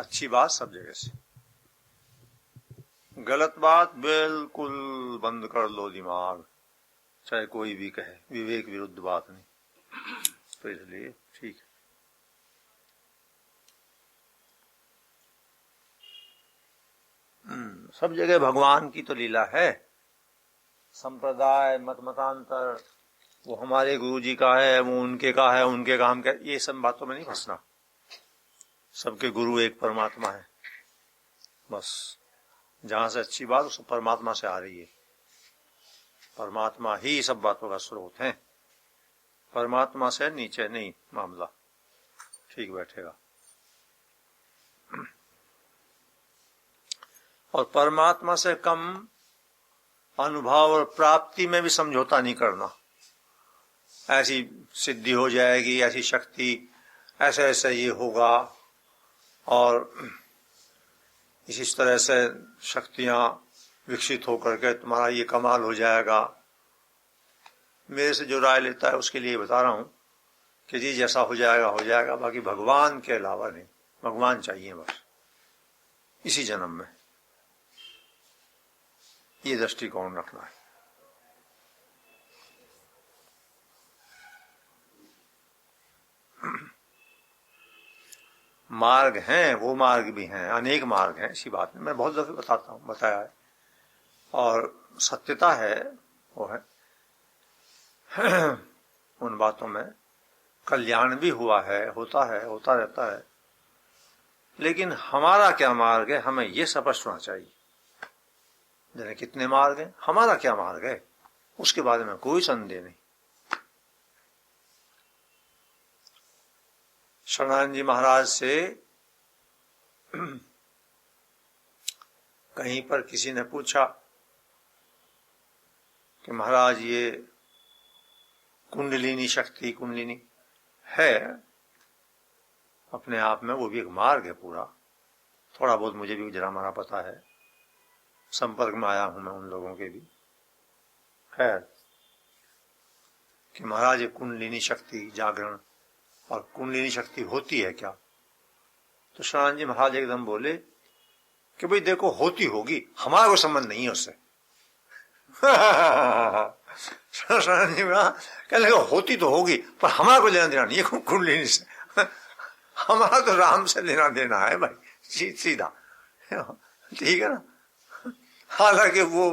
अच्छी बात सब जगह से, गलत बात बिल्कुल बंद कर लो दिमाग, चाहे कोई भी कहे, विवेक विरुद्ध बात नहीं। तो इसलिए ठीक है। सब जगह भगवान की तो लीला है। संप्रदाय मत मतांतर, वो हमारे गुरु जी का है, वो उनके का है, उनके का हम क्या, ये सब बातों में नहीं फंसना। सबके गुरु एक परमात्मा है, बस जहां से अच्छी बात उस परमात्मा से आ रही है। परमात्मा ही सब बातों का स्रोत है, परमात्मा से नीचे नहीं मामला ठीक बैठेगा। और परमात्मा से कम अनुभव और प्राप्ति में भी समझौता नहीं करना। ऐसी सिद्धि हो जाएगी, ऐसी शक्ति, ऐसे ऐसे ये होगा, और इसी तरह से शक्तियां विकसित होकर के तुम्हारा ये कमाल हो जाएगा। मेरे से जो राय लेता है उसके लिए बता रहा हूं कि जी जैसा हो जाएगा हो जाएगा, बाकी भगवान के अलावा नहीं। भगवान चाहिए बस इसी जन्म में, ये दृष्टिकोण रखना है। मार्ग हैं, वो मार्ग भी हैं, अनेक मार्ग हैं, ऐसी बात नहीं, मैं बहुत दफे बताता हूं, बताया है, और सत्यता है वो है। उन बातों में कल्याण भी हुआ है, होता रहता है, लेकिन हमारा क्या मार्ग है हमें ये स्पष्ट होना चाहिए। जने कितने मार्ग हैं, हमारा क्या मार्ग है उसके बारे में कोई संदेह नहीं। शरणानंद जी महाराज से कहीं पर किसी ने पूछा कि महाराज ये कुंडलिनी शक्ति, कुंडलिनी है अपने आप में, वो भी एक मार्ग है पूरा। थोड़ा बहुत मुझे भी जरा मारा पता है, संपर्क में आया हूं मैं उन लोगों के भी। खैर कि महाराज ये कुंडलिनी शक्ति जागरण, और कुंडलिनी शक्ति होती है क्या? तो शरणानंद जी महाराज एकदम बोले कि भाई देखो होती होगी, हमारा कोई संबंध नहीं है उससे। शरणानंद जी महाराज कहने लगे होती तो होगी पर हमारा कोई लेना देना नहीं है कुंडलिनी से। हमारा तो राम से लेना देना है भाई, सीधा, ठीक है ना। हालांकि वो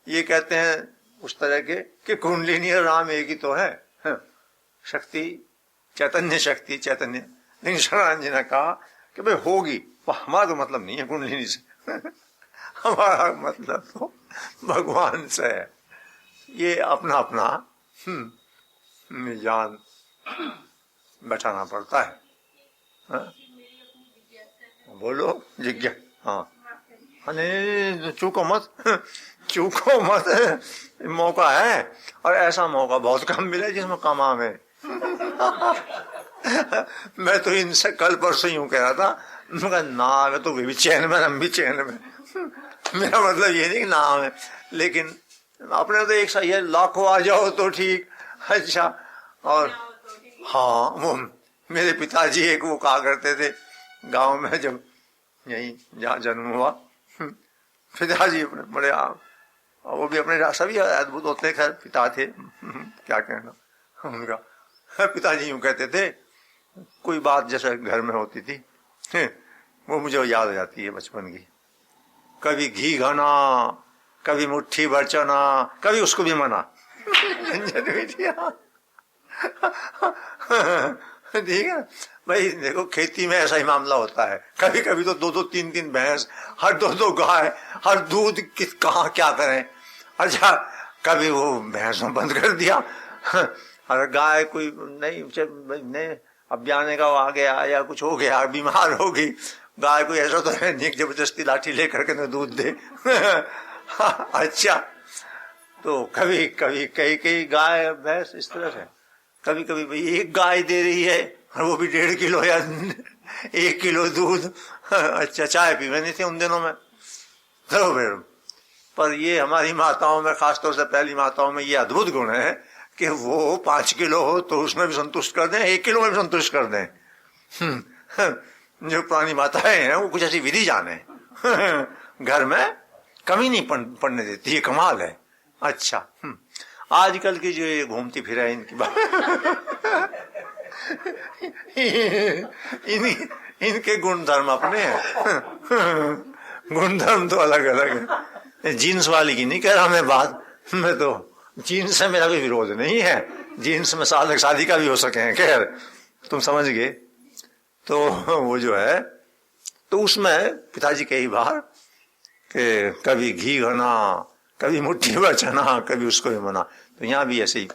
ये कहते हैं उस तरह के कि कुंडलिनी और राम एक ही तो है, शक्ति चैतन्य, शक्ति चैतन्य। लेकिन शरणानंद जी ने कहा कि भाई होगी पर हमारा तो मतलब नहीं है कुंडलिनी से। हमारा मतलब तो भगवान से है। ये अपना अपना जान बैठाना पड़ता है। हाँ? बोलो जिज्ञा, हाँ नहीं चूको मत, चूको मत, मौका है, और ऐसा मौका बहुत कम मिले जिसमें कम आवे। मैं तो इनसे कल परसों यूं कह रहा था, ना आवे तो वे भी चैन में, हम भी चैन में। मेरा मतलब ये नहीं कि ना आवे, लेकिन अपने तो एक सही है, लाखों आ जाओ तो ठीक। अच्छा, और हाँ वो मेरे पिताजी एक वो कहा करते थे गांव में, जब यही जहाँ जन्म हुआ, पिताजी अपने बड़े वो भी अपने सभी अद्भुत होते, खैर पिता थे, क्या कहना उनका। पिताजी यूं कहते थे, कोई बात जैसे घर में होती थी वो मुझे याद हो जाती है बचपन की। कभी घी घना, कभी मुट्ठी भर चना, कभी उसको भी मना। ठीक है भाई, देखो खेती में ऐसा ही मामला होता है, कभी कभी तो दो दो तीन तीन भैंस, हर दो दो गाय, हर दूध कहाँ क्या करें। अच्छा, कभी वो भैंसों बंद कर दिया, और गाय कोई नहीं अब ब्याने का आ गया या कुछ हो गया, बीमार हो गई गाय, कोई ऐसा तो है नहीं जबरदस्ती लाठी लेकर के न दूध दे। अच्छा, तो कभी कभी कई गाय भैंस इस तरह से, कभी कभी भाई एक गाय दे रही है और वो भी 1.5 किलो या 1 किलो दूध। अच्छा, चाय पीवे नहीं थे उन दिनों में, चलो फिर। पर ये हमारी माताओं में, खासतौर से पहली माताओं में ये अद्भुत गुण है कि वो 5 किलो हो तो उसमें भी संतुष्ट कर दें, 1 किलो में भी संतुष्ट कर दें। जो पुरानी माताएं हैं वो कुछ ऐसी विधि जाने घर में कमी नहीं पड़ने देती, ये कमाल है। अच्छा, आजकल की जो ये घूमती फिरा इनकी बात इनके गुणधर्म अपने हैं गुणधर्म तो अलग अलग है। जीन्स वाली की नहीं कह रहा मैं बात, मैं तो जीन्स से मेरा कोई विरोध नहीं है, जीन्स में शादी का भी हो सके हैं, खैर तुम समझ गए। तो वो जो है, तो उसमें पिताजी कई बार कि कभी घी घना, कभी मुट्ठी भर चना, कभी उसको भी मना। तो यहाँ भी ऐसे ही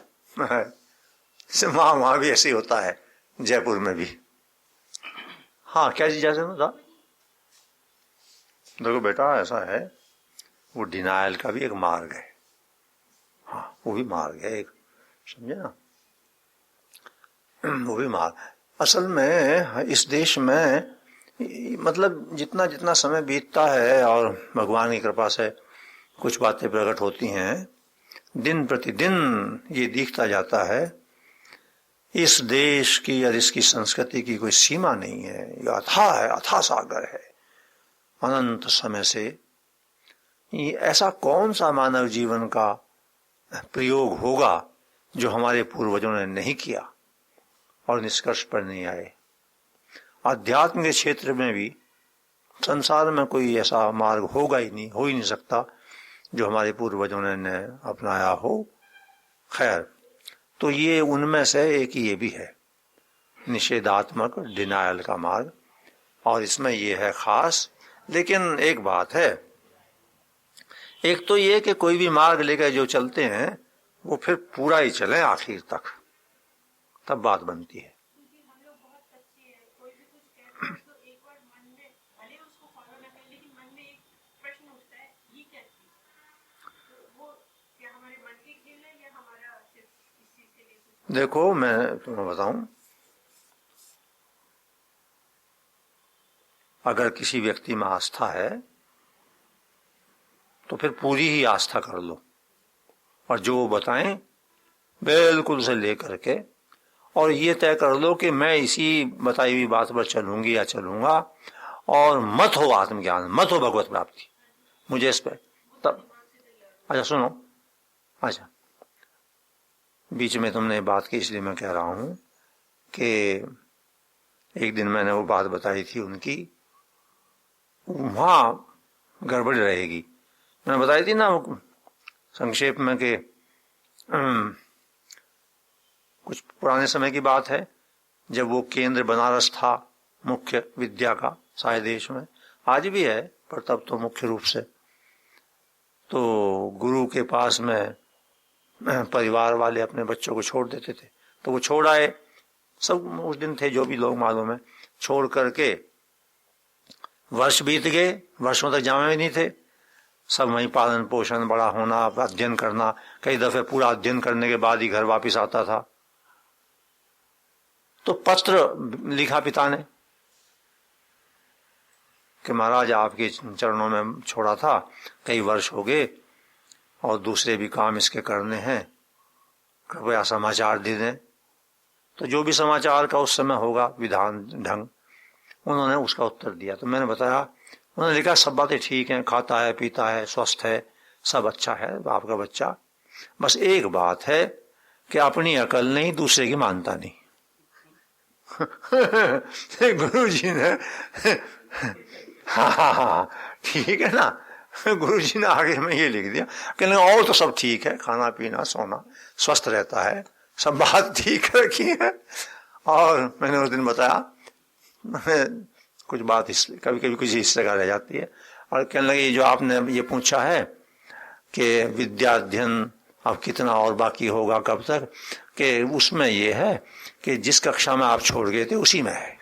वहां भी ऐसे ही होता है, जयपुर में भी। हाँ, क्या चीज जैसे था, देखो बेटा ऐसा है, वो डिनायल का भी एक मार्ग है। हाँ, वो भी मार्ग है एक, समझे ना, वो भी मार्ग। असल में इस देश में मतलब जितना जितना समय बीतता है और भगवान की कृपा से कुछ बातें प्रकट होती हैं, दिन प्रतिदिन ये दिखता जाता है इस देश की और इसकी संस्कृति की कोई सीमा नहीं है। ये अथाह है, अथाह सागर है अनंत समय से। ये ऐसा कौन सा मानव जीवन का प्रयोग होगा जो हमारे पूर्वजों ने नहीं किया और निष्कर्ष पर नहीं आए। अध्यात्म के क्षेत्र में भी संसार में कोई ऐसा मार्ग होगा ही नहीं, हो ही नहीं सकता जो हमारे पूर्वजों ने अपनाया हो। खैर, तो ये उनमें से एक ये भी है, निषेधात्मक डिनायल का मार्ग, और इसमें ये है खास। लेकिन एक बात है, एक तो ये कि कोई भी मार्ग लेकर जो चलते हैं वो फिर पूरा ही चले आखिर तक, तब बात बनती है। देखो मैं तुम्हें बताऊं, अगर किसी व्यक्ति में आस्था है तो फिर पूरी ही आस्था कर लो, और जो वो बताएं बिल्कुल उसे लेकर के, और ये तय कर लो कि मैं इसी बताई हुई बात पर चलूंगी या चलूंगा, और मत हो आत्मज्ञान, मत हो भगवत प्राप्ति मुझे इस पर तब। अच्छा सुनो, अच्छा बीच में तुमने बात की इसलिए मैं कह रहा हूं कि एक दिन मैंने वो बात बताई थी उनकी, वहां गड़बड़ रहेगी। मैंने बताई थी ना संक्षेप में कि कुछ पुराने समय की बात है, जब वो केंद्र बनारस था मुख्य विद्या का सारे देश में, आज भी है पर तब तो मुख्य रूप से। तो गुरु के पास में परिवार वाले अपने बच्चों को छोड़ देते थे, तो वो छोड़ आए, सब उस दिन थे जो भी लोग मालूम है, छोड़ करके वर्ष बीत गए, वर्षों तक जमा भी नहीं थे, सब वहीं पालन पोषण, बड़ा होना, अध्ययन करना। कई दफे पूरा अध्ययन करने के बाद ही घर वापस आता था। तो पत्र लिखा पिता ने कि महाराज आपके चरणों में छोड़ा था, कई वर्ष हो गए और दूसरे भी काम इसके करने हैं, कृपया समाचार दे दें। तो जो भी समाचार का उस समय होगा विधान ढंग, उन्होंने उसका उत्तर दिया। तो मैंने बताया, उन्होंने लिखा सब बातें ठीक हैं, खाता है पीता है, स्वस्थ है, सब अच्छा है आपका बच्चा, बस एक बात है कि अपनी अकल नहीं, दूसरे की मानता नहीं। गुरु जी ने हाँ ठीक है ना, गुरु जी ने आगे में ये लिख दिया कि नहीं और तो सब ठीक है, खाना पीना सोना स्वस्थ रहता है, सब बात ठीक रखी है। और मैंने उस दिन बताया, कुछ बात कभी कभी कुछ इस तरह रह जाती है, और कहने लगे जो आपने ये पूछा है कि विद्या अध्ययन अब कितना और बाकी होगा कब तक, कि उसमें ये है कि जिस कक्षा में आप छोड़ गए थे उसी में है।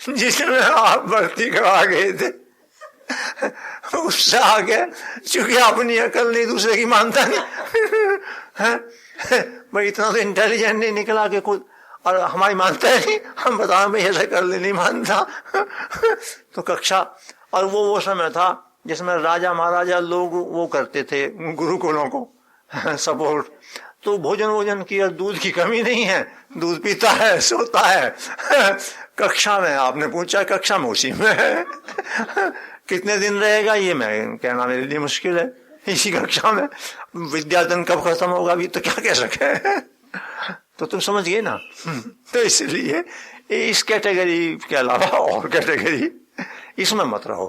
जिसमें आप भर्ती करा गए थे उससे आगे, चूंकि अपनी अकल नहीं दूसरे की मानता नहीं, भाई इतना तो इंटेलिजेंट नहीं निकला कि खुद, और हमारी मानता है नहीं, हम बताओ भाई ऐसा कर ले, नहीं मानता। तो कक्षा, और वो समय था जिसमें राजा महाराजा लोग वो करते थे गुरुकुलों को सपोर्ट, तो भोजन वोजन की और दूध की कमी नहीं है, दूध पीता है, सोता है। कक्षा में आपने पूछा, कक्षा में उसी में है। कितने दिन रहेगा ये मैं कहना मेरे लिए मुश्किल है, इसी कक्षा में। विद्याधन कब खत्म होगा अभी तो क्या कह सके। तो तुम समझ गए ना। तो इसलिए इस कैटेगरी के अलावा और कैटेगरी इसमें मत रहो।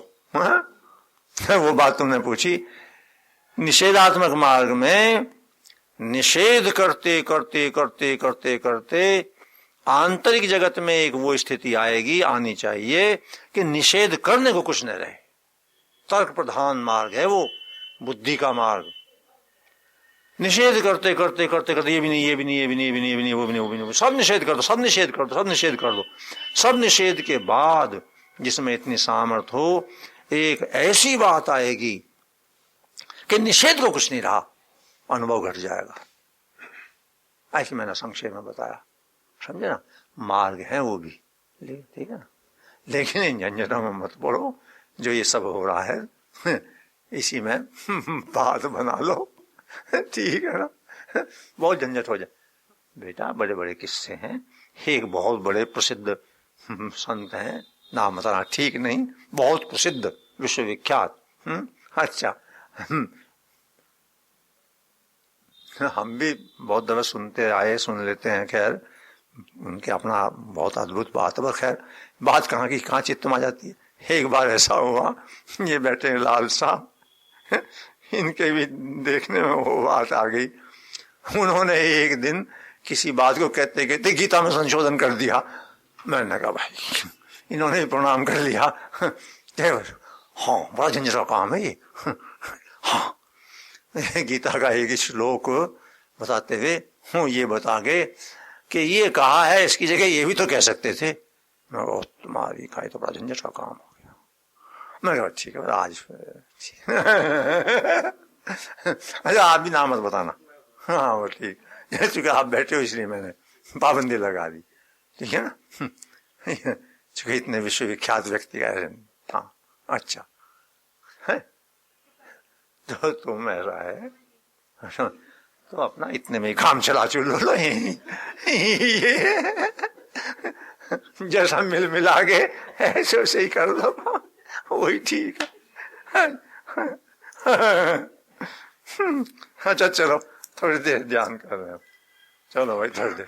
वो बात तुमने पूछी, निषेधात्मक मार्ग में निषेध करते करते करते करते करते आंतरिक जगत में एक वो स्थिति आएगी, आनी चाहिए कि निषेध करने को कुछ न रहे। तर्क प्रधान मार्ग है वो, बुद्धि का मार्ग। निषेध करते करते करते करते ये भी नहीं, ये भी नहीं, ये भी नहीं, ये भी नहीं, ये भी नहीं, वो भी नहीं, वो भी नहीं, सब निषेध कर दो, सब निषेध कर दो, सब निषेध कर दो। सब निषेध के बाद जिसमें इतनी सामर्थ्य हो, एक ऐसी बात आएगी कि निषेध को कुछ नहीं रहा, अनुभव घट जाएगा। ऐसे मैंने संक्षेप में बताया, समझे ना। मार्ग है वो भी, ठीक है ना। लेकिन इन झंझटों में मत पड़ो, जो ये सब हो रहा है इसी में बात बना लो, ठीक है ना। बहुत झंझट हो जाए बेटा। बड़े बड़े किस्से हैं। एक बहुत बड़े प्रसिद्ध संत हैं, नाम बताना ठीक नहीं, बहुत प्रसिद्ध, विश्वविख्यात। अच्छा, हम भी बहुत दफा सुनते आए, सुन लेते हैं। खैर उनके अपना बहुत अद्भुत बात है, पर खैर बात कहाँ की कहाँ चित्त में आ जाती है। एक बार ऐसा हुआ, ये बैठे लाल साहब, इनके भी देखने में वो बात आ गई। उन्होंने एक दिन किसी बात को कहते कहते गीता में संशोधन कर दिया। मैंने कहा भाई, इन्होंने प्रणाम कर लिया। हाँ, बड़ा झंझट का काम है ये। हाँ, गीता का एक श्लोक बताते हुए हूँ ये बता गए कि ये कहा है, इसकी जगह ये भी तो कह सकते थे। मैं तुम्हारी खाई तो बड़ा झंझट का काम हो गया। मैं कहा ठीक है आज अच्छा आप भी नाम मत बताना। हाँ वो ठीक, चूंकि आप बैठे हो इसलिए मैंने पाबंदी लगा दी, ठीक है ना। चूंकि इतने विश्वविख्यात व्यक्ति का। हाँ अच्छा है, तो तुम ऐसा है तो अपना इतने में काम चला चुलो लो। जैसा मिल मिला के ऐसे वैसे ही कर दो, वही ठीक है। अच्छा चलो थोड़ी देर ध्यान कर रहे हो, चलो भाई थोड़ी देर।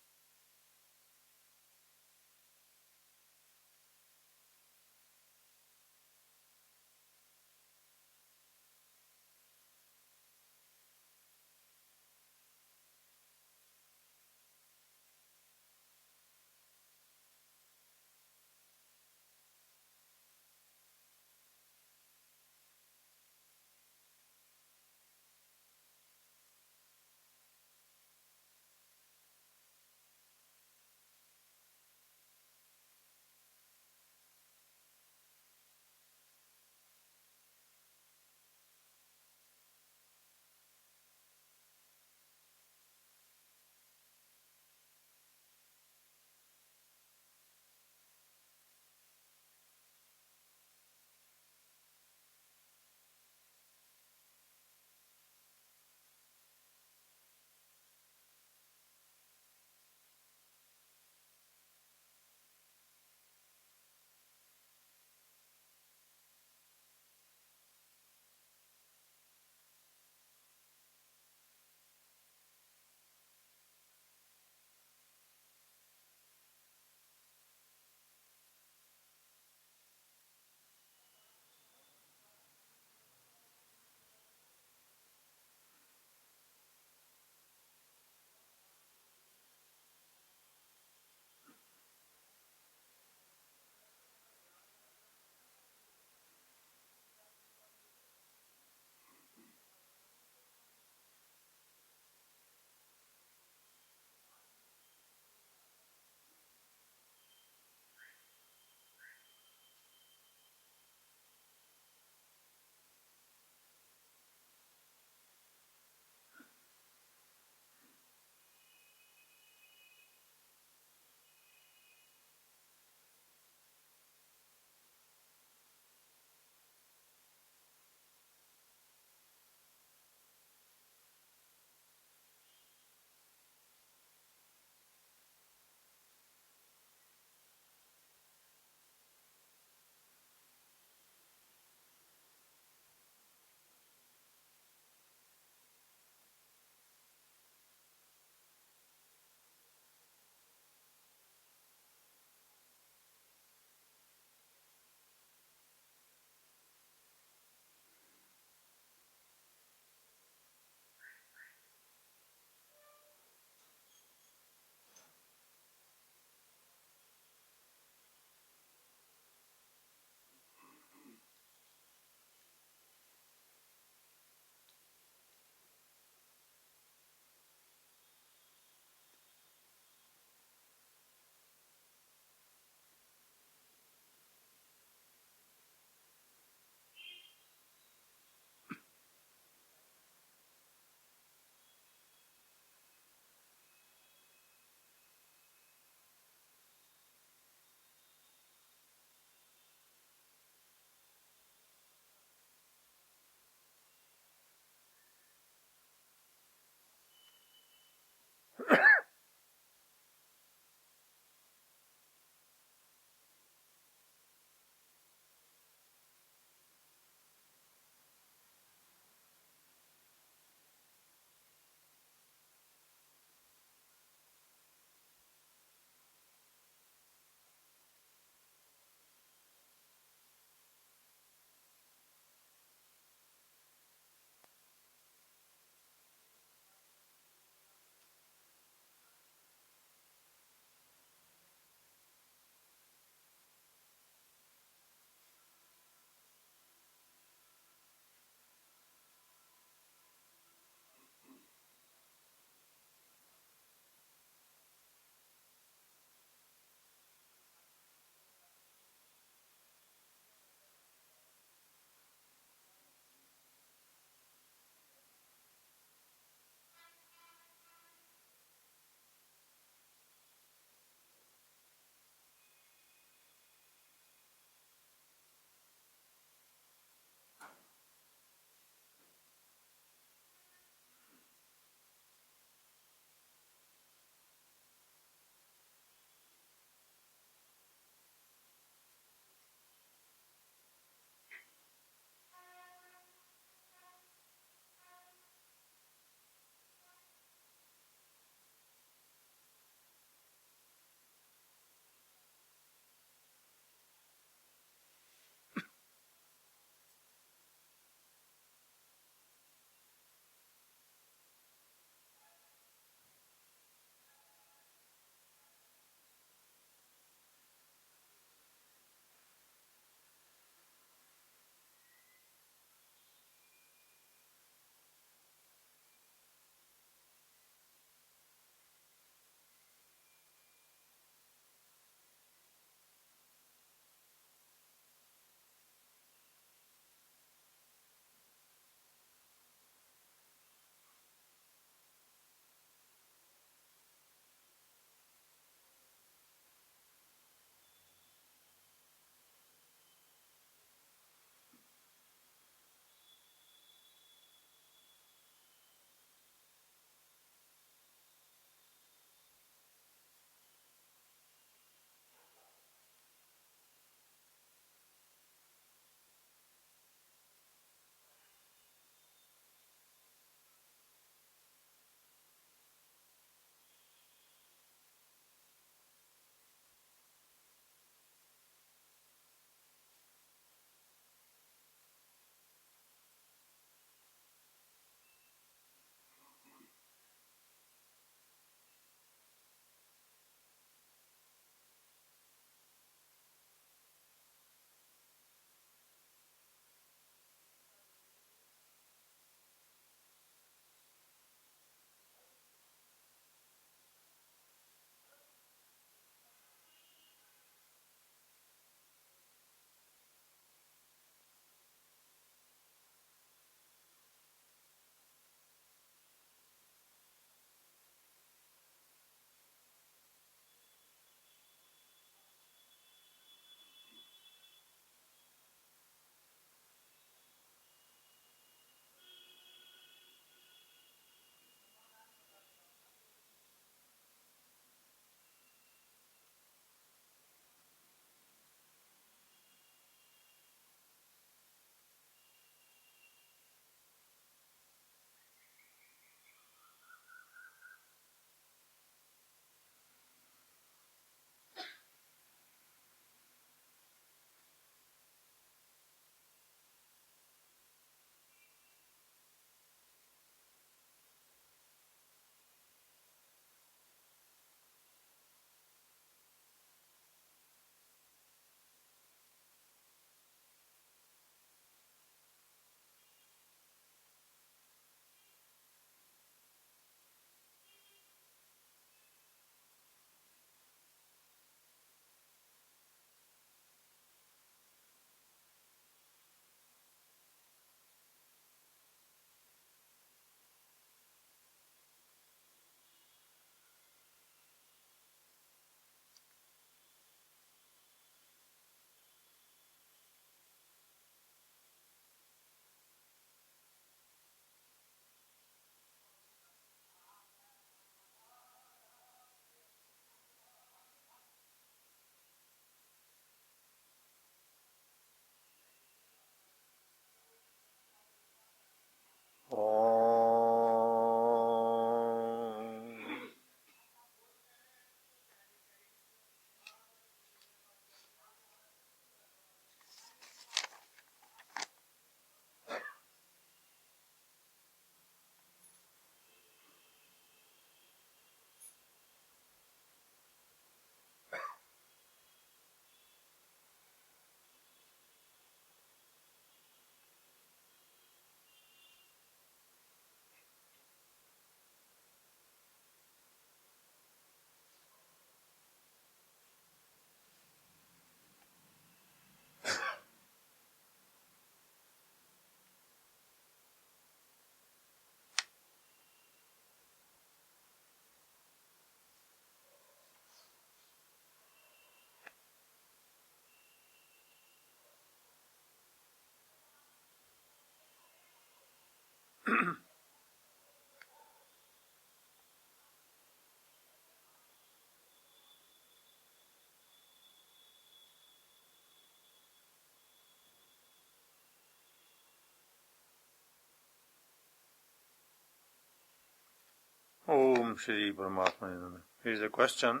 Om Shri Paramatma Namaha. Here is a question.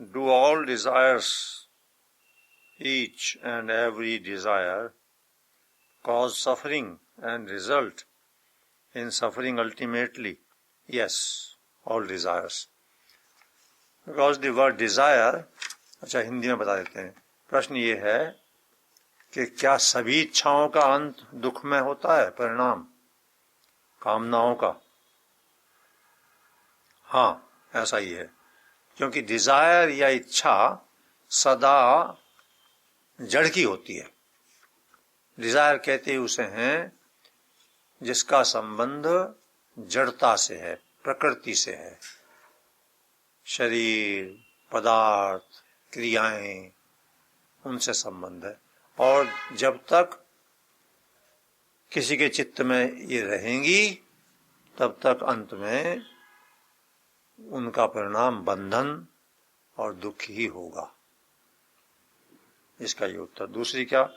Do all desires, each and every desire, cause suffering and result in suffering ultimately? Yes, all desires. Because the word desire, अच्छा हिंदी में बता देते हैं. प्रश्न ये है कि क्या सभी इच्छाओं का अंत दुख में होता है, परिणाम कामनाओं का? हाँ, ऐसा ही है. क्योंकि डिजायर या इच्छा सदा जड़ की होती है. डिजायर कहते उसे हैं जिसका संबंध जड़ता से है, प्रकृति से है. शरीर, पदार्थ, क्रियाएं, उनसे संबंध है. और जब तक किसी के चित्त में ये रहेंगी तब तक अंत में उनका परिणाम बंधन और दुख ही होगा. इसका ये उत्तर. दूसरी क्या?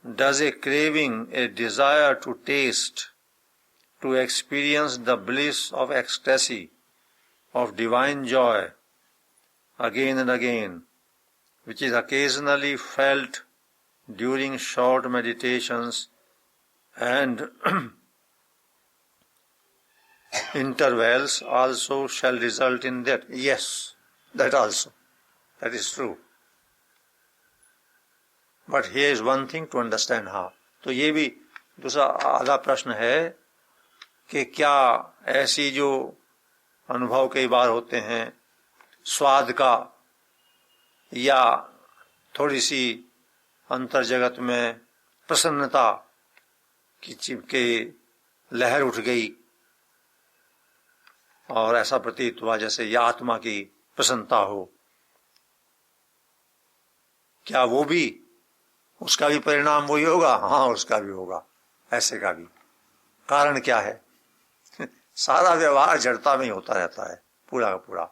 Does a craving, a desire to taste, to experience the bliss of ecstasy, of divine joy, again and again, which is occasionally felt during short meditations and intervals, also shall result in that? Yes, that also. That is true. But here is one thing to understand how. तो ये भी दूसरा आधा प्रश्न है कि क्या ऐसी जो अनुभव कई बार होते हैं स्वाद का, या थोड़ी सी अंतर जगत में प्रसन्नता की चिपके लहर उठ गई और ऐसा प्रतीत हुआ जैसे यह आत्मा की प्रसन्नता हो, क्या वो भी, उसका भी परिणाम वही होगा? हाँ, उसका भी होगा. ऐसे का भी. कारण क्या है? सारा व्यवहार जड़ता में ही होता रहता है, पूरा का पूरा.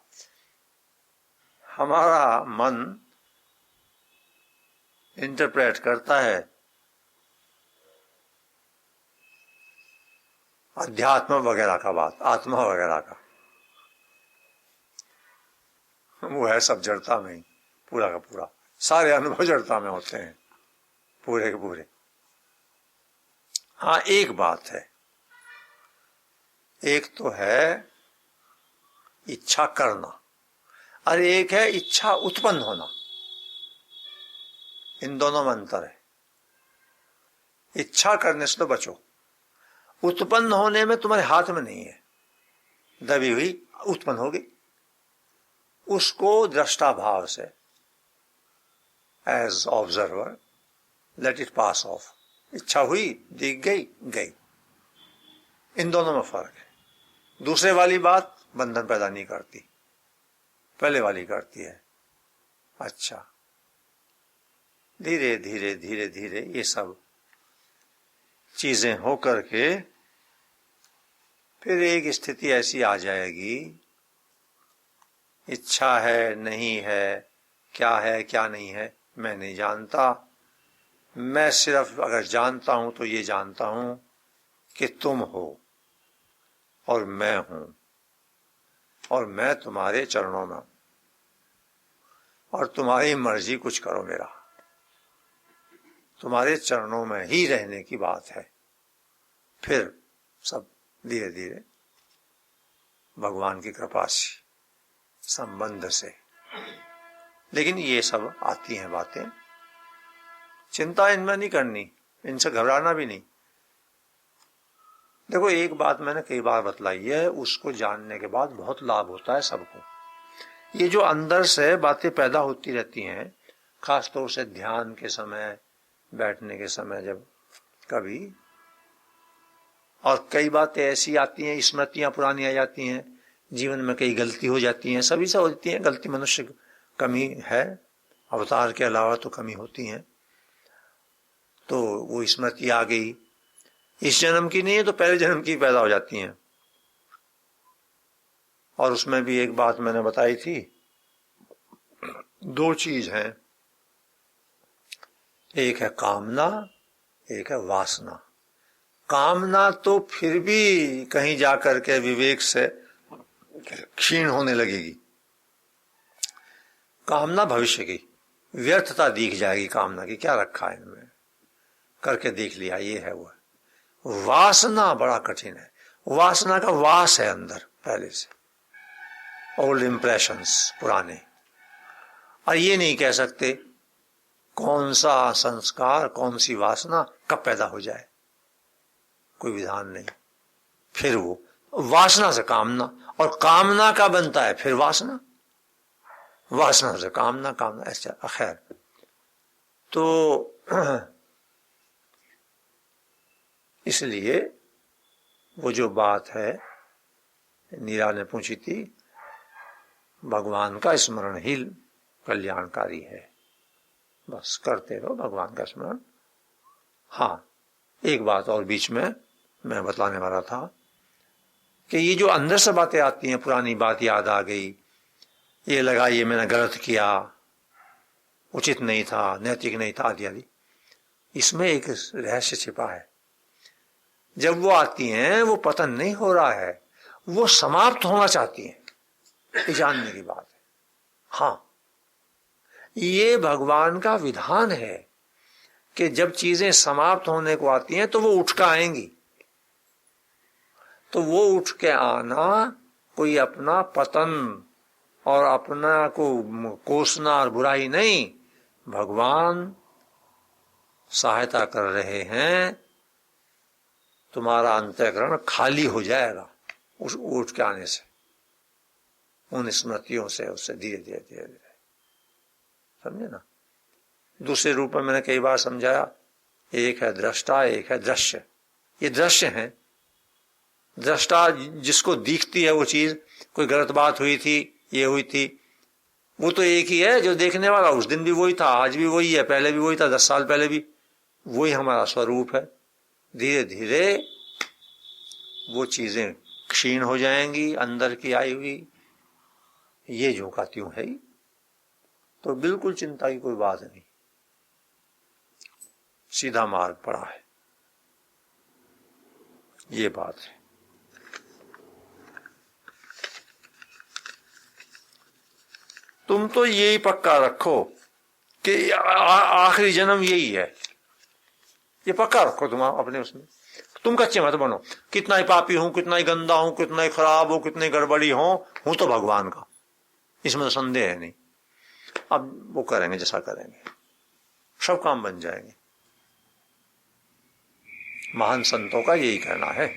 हमारा मन इंटरप्रेट करता है अध्यात्म वगैरह का बात, आत्मा वगैरह का. वो है सब जड़ता में ही, पूरा का पूरा. सारे अनुभव जड़ता में होते हैं, पूरे के पूरे. हाँ, एक बात है. एक तो है इच्छा करना, और एक है इच्छा उत्पन्न होना. इन दोनों में अंतर है. इच्छा करने से तो बचो. उत्पन्न होने में तुम्हारे हाथ में नहीं है. दबी हुई उत्पन्न होगी, उसको दृष्टा भाव से as observer let it pass off. इच्छा हुई, दिख गई, गई. इन दोनों में फर्क है. दूसरे वाली बात बंधन पैदा नहीं करती, पहले वाली करती है. अच्छा, धीरे धीरे धीरे धीरे ये सब चीजें होकर के फिर एक स्थिति ऐसी आ जाएगी, इच्छा है नहीं है, क्या नहीं है, मैं नहीं जानता. मैं सिर्फ अगर जानता हूं तो ये जानता हूं कि तुम हो और मैं हूं, और मैं तुम्हारे चरणों में हूं, और तुम्हारी मर्जी कुछ करो. मेरा तुम्हारे चरणों में ही रहने की बात है. फिर सब धीरे धीरे भगवान की कृपा से, संबंध से. लेकिन ये सब आती हैं बातें, चिंता इनमें नहीं करनी, इनसे घबराना भी नहीं. देखो, एक बात मैंने कई बार बतलाई है, उसको जानने के बाद बहुत लाभ होता है सबको. ये जो अंदर से बातें पैदा होती रहती हैं, खासतौर से ध्यान के समय, बैठने के समय, जब कभी, और कई बातें ऐसी आती हैं, स्मृतियां पुरानी आ जाती हैं, जीवन में कई गलती हो जाती हैं. सभी से होती हैं गलती, मनुष्य की कमी है, अवतार के अलावा तो कमी होती हैं. तो वो स्मृति आ गई, इस जन्म की नहीं है तो पहले जन्म की पैदा हो जाती हैं. और उसमें भी एक बात मैंने बताई थी, दो चीज हैं, एक है कामना, एक है वासना. कामना तो फिर भी कहीं जाकर के विवेक से क्षीण होने लगेगी। कामना भविष्य की व्यर्थता दिख जाएगी। कामना की क्या रखा है इनमें, करके देख लिया ये है वो है। वासना बड़ा कठिन है। वासना का वास है अंदर पहले से, ओल्ड इंप्रेशंस, पुराने। और ये नहीं कह सकते कौन सा संस्कार, कौन सी वासना कब पैदा हो जाए, कोई विधान नहीं। फिर वो वासना से कामना, और कामना का बनता है फिर वासना, वासना से कामना, कामना ऐसा। खैर, तो इसलिए वो जो बात है नीरा ने पूछी थी, भगवान का स्मरण ही कल्याणकारी है। बस करते रहो भगवान का स्मरण। हाँ, एक बात और बीच में मैं बतलाने वाला था कि ये जो अंदर से बातें आती हैं, पुरानी बात याद आ गई, ये लगा ये मैंने गलत किया, उचित नहीं था, नैतिक नहीं था, आदि आदि, इसमें एक रहस्य छिपा है। जब वो आती हैं वो पतन नहीं हो रहा है, वो समाप्त होना चाहती हैं, ये जानने की बात है। हाँ, ये भगवान का विधान है कि जब चीजें समाप्त होने को आती हैं तो वो उठ कर आएंगी। तो वो उठ के आना कोई अपना पतन और अपना को कोसना और बुराई नहीं, भगवान सहायता कर रहे हैं, तुम्हारा अंतःकरण खाली हो जाएगा उस उठ के आने से, उन स्मृतियों से, उससे धीरे धीरे धीरे धीरे। समझे ना? दूसरे रूप में मैंने कई बार समझाया, एक है दृष्टा, एक है दृश्य। ये दृश्य है। दृष्टा जिसको दिखती है वो चीज, कोई गलत बात हुई थी, ये हुई थी, वो तो एक ही है जो देखने वाला। उस दिन भी वही था, आज भी वही है, पहले भी वही था, 10 साल पहले भी वही हमारा स्वरूप है। धीरे धीरे वो चीजें क्षीण हो जाएंगी अंदर की आई हुई, ये जो का त्यों है ही। तो बिल्कुल चिंता की कोई बात नहीं, सीधा मार्ग पड़ा है, ये बात है। तुम तो यही पक्का रखो कि आखिरी जन्म यही है, ये पक्का रखो तुम अपने उसमें। तुम कच्चे मत बनो, कितना ही पापी हूं, कितना ही गंदा हूं, कितना ही खराब हो, कितनी गड़बड़ी हूं तो भगवान का, इसमें तो संदेह है नहीं। अब वो करेंगे जैसा करेंगे, सब काम बन जाएंगे। महान संतों का यही कहना है।